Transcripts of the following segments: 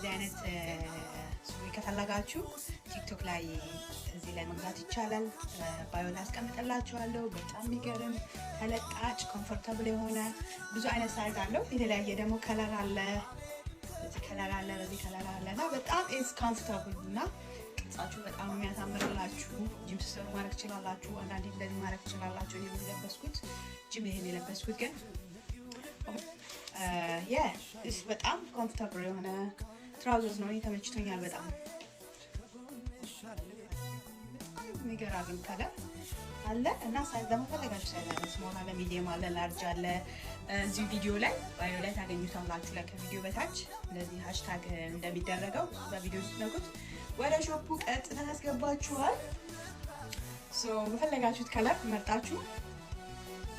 እንደዚህ አይነት ሱሪ ከፈለጋችሁ ቲክቶክ ላይ እዚህ ላይ መግዛት ይቻላል። ባዮ ላይ አስቀምጥላችኋለሁ። በጣም የሚገርም ተለጣጭ ኮምፎርታብል የሆነ ብዙ አይነት ሳይዝ አለው። የተለያየ ደግሞ ከለር አለ። በዚህ ከለር አለ፣ በዚህ ከለር አለ እና በጣም ኢዝ ኮምፎርታብል እና ቅርጻችሁ በጣም የሚያሳምርላችሁ ጂም ስትሰሩ ማድረግ ትችላላችሁ። አንዳንዴ እንደዚህ ማድረግ ትችላላችሁ። እኔ የለበስኩት ጂም ይሄን የለበስኩት ግን በጣም ኮምፎርታብል የሆነ ትራውዘርስ ነው። ተመችቶኛል በጣም የሚገራርም ከለር አለ እና ሳይዝ ደግሞ ፈለጋችሁ ሳይዝ አለ። ስሞል አለ፣ ሚዲየም አለ፣ ላርጅ አለ። እዚህ ቪዲዮ ላይ ባዮ ላይ ታገኙታላችሁ። ላይ ከቪዲዮ በታች እንደዚህ ሃሽታግ እንደሚደረገው በቪዲዮ ስትነኩት ወደ ሾፑ ቀጥታ ያስገባችኋል። በፈለጋችሁት ከለር መርጣችሁ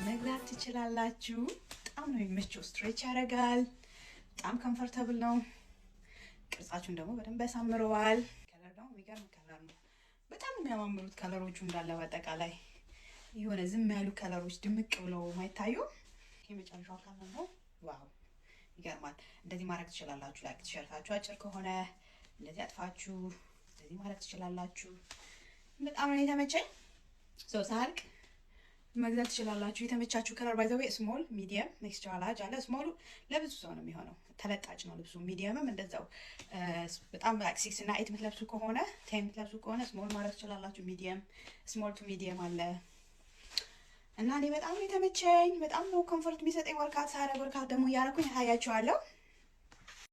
መግዛት ትችላላችሁ። በጣም ነው የሚመቸው። ስትሬች ያደርጋል። በጣም ኮምፎርታብል ነው። ቅርጻችሁን ደግሞ በደንብ ያሳምረዋል። ከለር ደግሞ የሚገርም ከለር ነው። በጣም የሚያማምሩት ከለሮቹ እንዳለ በአጠቃላይ የሆነ ዝም ያሉ ከለሮች ድምቅ ብለው ማይታዩ የመጨረሻው ከለር ነው። ዋው ይገርማል። እንደዚህ ማድረግ ትችላላችሁ። ላይክ ቲሸርታችሁ አጭር ከሆነ እንደዚህ አጥፋችሁ እንደዚህ ማድረግ ትችላላችሁ። በጣም ነው የተመቸኝ። ሳልቅ መግዛት ትችላላችሁ። የተመቻችሁ ከለር ባይ ዘ ዌይ ስሞል፣ ሚዲየም፣ ኤክስትራ ላርጅ አለ። ስሞሉ ለብዙ ሰው ነው የሚሆነው። ተለጣጭ ነው ልብሱ። ሚዲየምም እንደዛው በጣም ላይክ 6 እና 8 የምትለብሱ ከሆነ 10 የምትለብሱ ከሆነ ስሞል ማድረግ ትችላላችሁ። ሚዲየም፣ ስሞል ቱ ሚዲየም አለ እና እኔ በጣም ነው የተመቸኝ። በጣም ነው ኮምፎርት የሚሰጠኝ። ወርካት ሳደርግ ወርካት ደግሞ እያደረኩኝ ያሳያችኋለሁ።